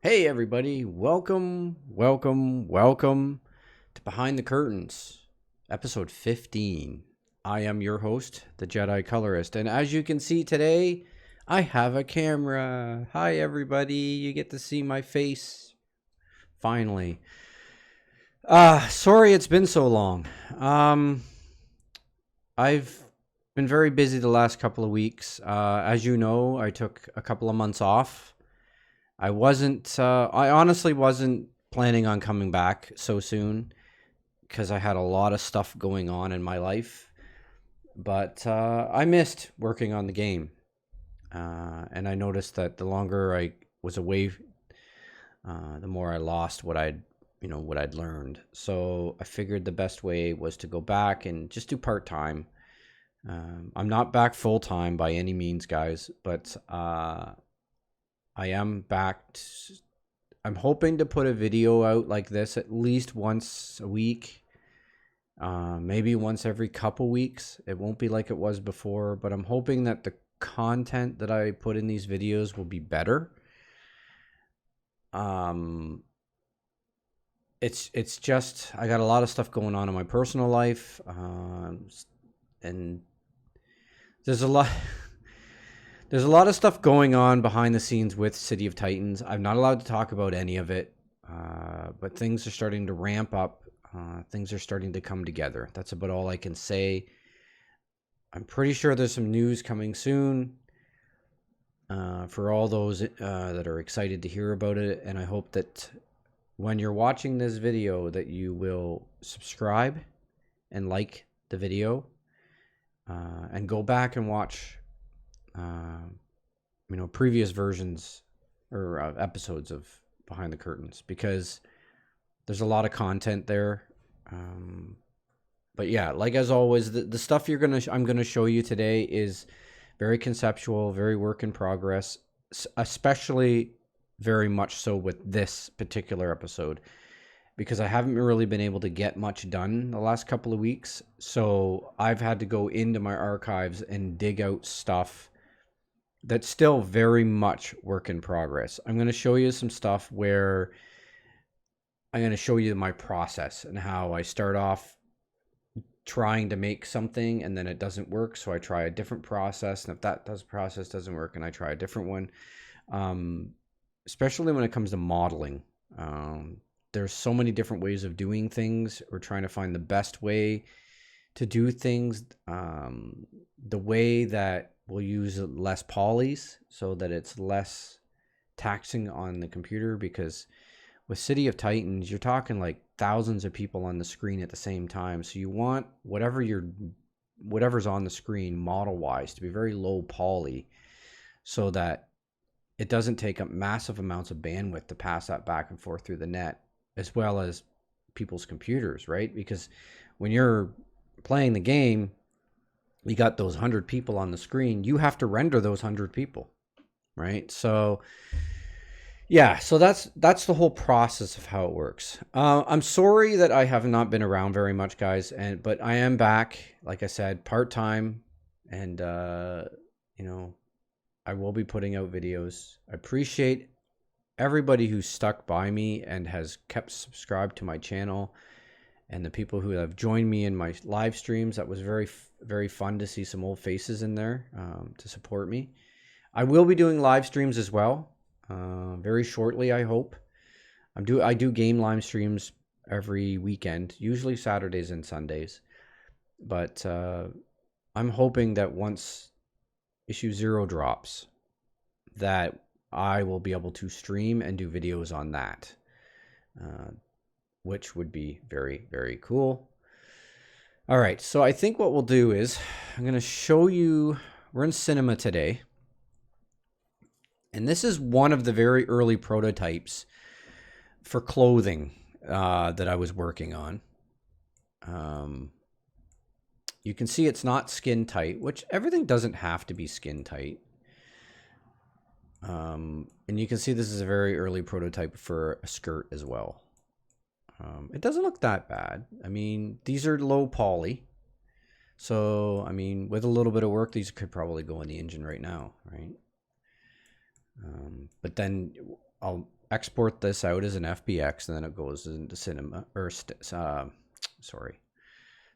Hey everybody, welcome to Behind the Curtains, episode 15. I am your host, the Jedi Colorist, and as you can see today, I have a camera. Hi everybody, you get to see my face. Finally. Sorry it's been so long. I've been very busy the last couple of weeks. As you know, I took a couple of months off. I honestly wasn't planning on coming back so soon because I had a lot of stuff going on in my life. But I missed working on the game. And I noticed that the longer I was away, the more I lost what I'd learned. So I figured the best way was to go back and just do part time. I'm not back full time by any means, guys, but I am back. I'm hoping to put a video out like this at least once a week, maybe once every couple weeks. It won't be like it was before, but I'm hoping that the content that I put in these videos will be better. It's just I got a lot of stuff going on in my personal life, and there's a lot. There's a lot of stuff going on behind the scenes with City of Titans. I'm not allowed to talk about any of it, but things are starting to ramp up. Things are starting to come together. That's about all I can say. I'm pretty sure there's some news coming soon for all those that are excited to hear about it. And I hope that when you're watching this video that you will subscribe and like the video and go back and watch previous versions or episodes of Behind the Curtains, because there's a lot of content there. But yeah, like as always, the stuff I'm gonna show you today is very conceptual, very work in progress, especially very much so with this particular episode, because I haven't really been able to get much done the last couple of weeks. So I've had to go into my archives and dig out stuff that's still very much work in progress. I'm going to show you some stuff where I'm going to show you my process and how I start off trying to make something and then it doesn't work. So I try a different process. And if process doesn't work, and I try a different one, especially when it comes to modeling. There's so many different ways of doing things. We're trying to find the best way to do things, the way that we'll use less polys so that it's less taxing on the computer, because with City of Titans, you're talking like thousands of people on the screen at the same time. So you want whatever's on the screen model-wise to be very low poly so that it doesn't take up massive amounts of bandwidth to pass that back and forth through the net, as well as people's computers, right? Because when you're playing the game, you got those 100 people on the screen. You have to render those 100 people, right? So yeah, so that's the whole process of how it works. I'm sorry that I have not been around very much, guys, but I am back, like I said, part-time, and I will be putting out videos. I appreciate everybody who's stuck by me and has kept subscribed to my channel, and the people who have joined me in my live streams. That was very, very fun to see some old faces in there to support me. I will be doing live streams as well very shortly, I hope. I do game live streams every weekend, usually Saturdays and Sundays. But I'm hoping that once issue 0 drops, that I will be able to stream and do videos on that. Which would be very, very cool. All right, so I think what we'll do is I'm going to show you, we're in cinema today. And this is one of the very early prototypes for clothing that I was working on. You can see it's not skin tight, which everything doesn't have to be skin tight. And you can see this is a very early prototype for a skirt as well. It doesn't look that bad. I mean, these are low poly. So, I mean, with a little bit of work, these could probably go in the engine right now, right? But then export this out as an FBX, and then it goes into Cinema, or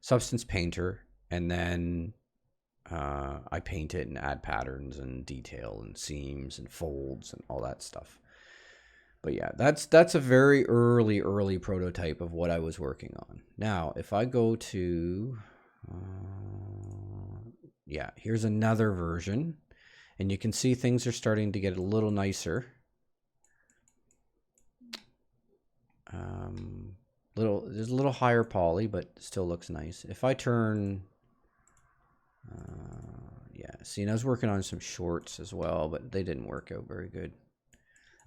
Substance Painter, and then I paint it and add patterns and detail and seams and folds and all that stuff. But yeah, that's a very early prototype of what I was working on. Now, if I go to, yeah, here's another version, and you can see things are starting to get a little nicer. There's a little higher poly, but still looks nice. If I turn, yeah, see, and I was working on some shorts as well, but they didn't work out very good.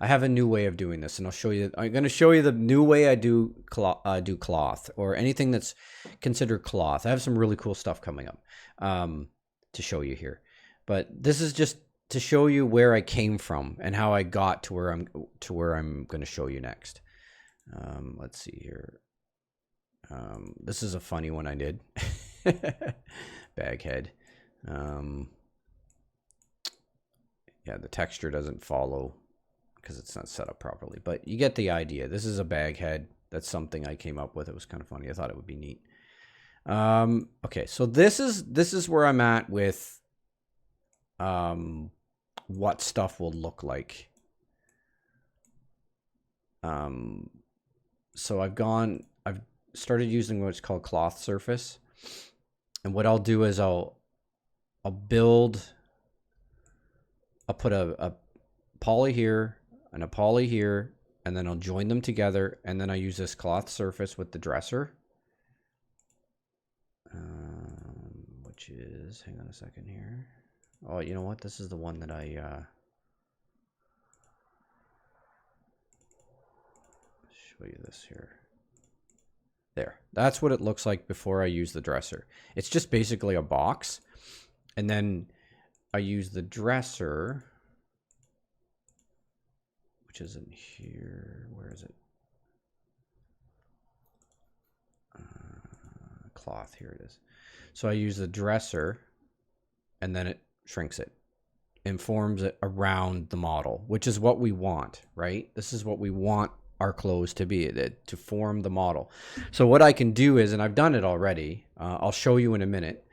I have a new way of doing this, and I'll show you. I'm going to show you the new way I do cloth, or anything that's considered cloth. I have some really cool stuff coming up to show you here, but this is just to show you where I came from and how I got to where I'm going to show you next. Let's see here. This is a funny one I did. Baghead. Yeah, the texture doesn't follow because it's not set up properly, but you get the idea. This is a bag head. That's something I came up with. It was kind of funny. I thought it would be neat. Okay, so this is where I'm at with what stuff will look like. So I've started using what's called cloth surface, and what I'll do is I'll put a poly here and a poly here, and then I'll join them together, and then I use this cloth surface with the dresser, which is, hang on a second here. Oh, you know what? This is the one that I show you this here. There. That's what it looks like before I use the dresser. It's just basically a box, and then I use the dresser, which isn't here. Where is it? Cloth. Here it is. So I use the dresser, and then it shrinks it and forms it around the model, which is what we want, right? This is what we want our clothes to be, to form the model. So what I can do is, and I've done it already, I'll show you in a minute,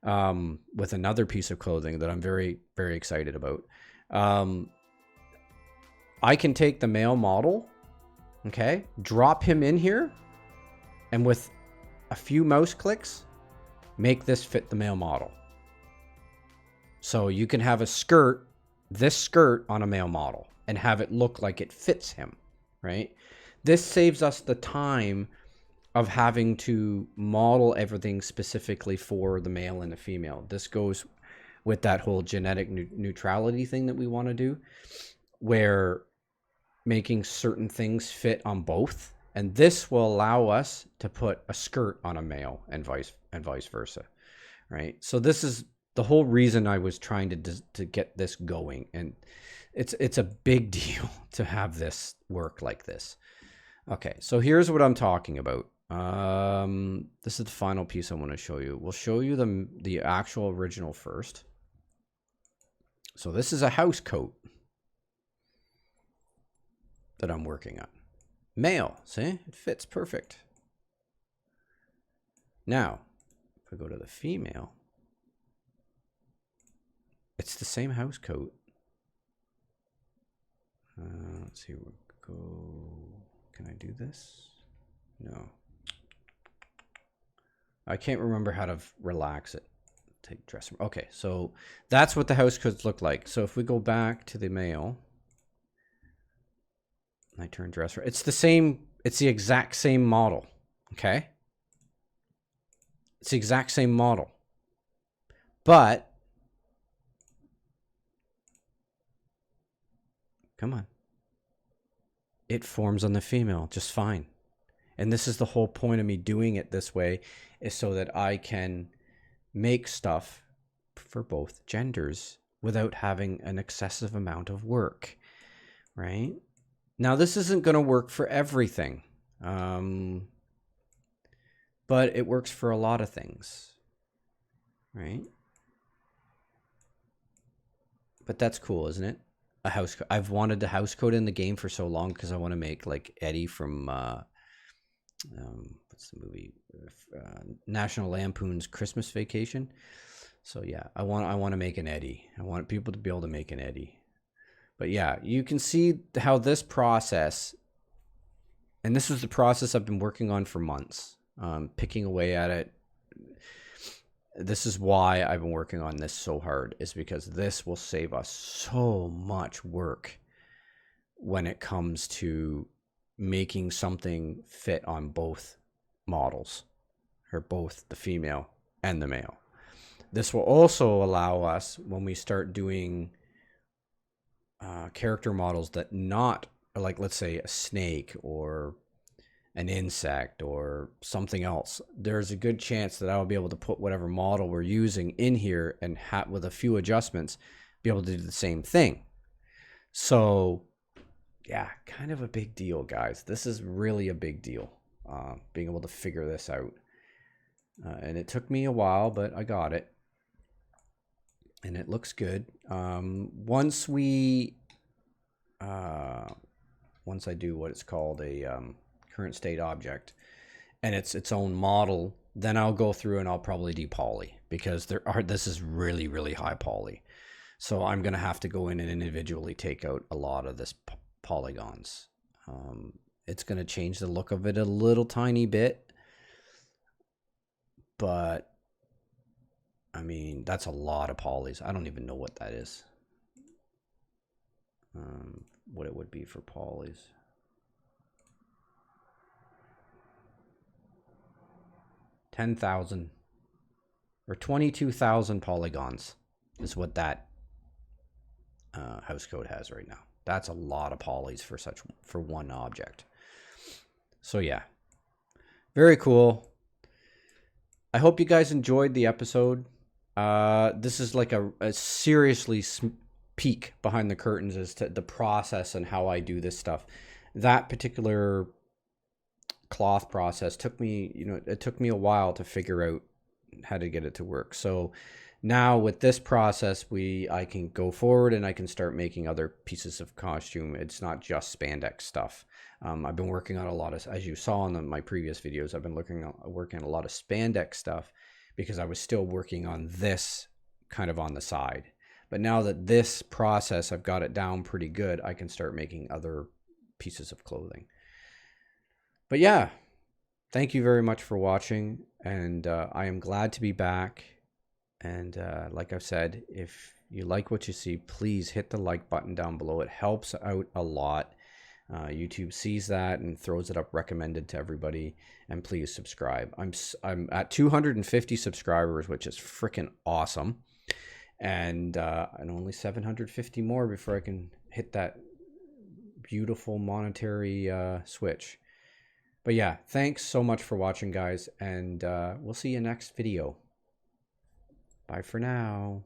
with another piece of clothing that I'm very, very excited about. I can take the male model, okay, drop him in here, and with a few mouse clicks, make this fit the male model. So you can have this skirt on a male model, and have it look like it fits him, right? This saves us the time of having to model everything specifically for the male and the female. This goes with that whole genetic neutrality thing that we want to do, where making certain things fit on both, and this will allow us to put a skirt on a male and vice versa, right? So this is the whole reason I was trying to get this going, and it's a big deal to have this work like this. Okay, so here's what I'm talking about. This is the final piece I want to show you. We'll show you the actual original first. So this is a house coat that I'm working on. Male, see? It fits perfect. Now, if we go to the female, it's the same house coat. Let's see, we'll go, can I do this? No. I can't remember how to relax it. Take dress. Okay, so that's what the house coats look like. So if we go back to the male, I turn dresser. It's the exact same model. Okay? It's the exact same model. But come on. It forms on the female just fine. And this is the whole point of me doing it this way, is so that I can make stuff for both genders without having an excessive amount of work, right? Now, this isn't going to work for everything, but it works for a lot of things, right? But that's cool, isn't it? a house. I've wanted the house code in the game for so long because I want to make like Eddie from what's the movie? National Lampoon's Christmas Vacation. So yeah, I want to make an Eddie. I want people to be able to make an Eddie. But yeah, you can see how this process, and this is the process I've been working on for months, picking away at it. This is why I've been working on this so hard, is because this will save us so much work when it comes to making something fit on both models, or both the female and the male. This will also allow us, when we start doing character models that not, like, let's say a snake or an insect or something else, there's a good chance that I'll be able to put whatever model we're using in here and with a few adjustments be able to do the same thing. So yeah, kind of a big deal, guys. This is really a big deal, being able to figure this out. And it took me a while, but I got it. And it looks good. Once I do what it's called a current state object, and it's its own model, then I'll go through and I'll probably depoly, because this is really, really high poly. So I'm going to have to go in and individually take out a lot of this polygons. It's going to change the look of it a little tiny bit, but I mean, that's a lot of polys. I don't even know what that is. What it would be for polys. 10,000 or 22,000 polygons is what that house code has right now. That's a lot of polys for one object. So yeah, very cool. I hope you guys enjoyed the episode. This is like a seriously peek behind the curtains as to the process and how I do this stuff. That particular cloth process took me, it took me a while to figure out how to get it to work. So now with this process, I can go forward and I can start making other pieces of costume. It's not just spandex stuff. I've been working on a lot of, as you saw in my previous videos, I've been working on a lot of spandex stuff because I was still working on this kind of on the side. But now that this process, I've got it down pretty good, I can start making other pieces of clothing. But yeah, thank you very much for watching, and I am glad to be back. And like I've said, if you like what you see, please hit the like button down below. It helps out a lot. YouTube sees that and throws it up recommended to everybody. And please subscribe. I'm at 250 subscribers, which is freaking awesome. And only 750 more before I can hit that beautiful monetary switch. But yeah, thanks so much for watching, guys, and we'll see you next video. Bye for now.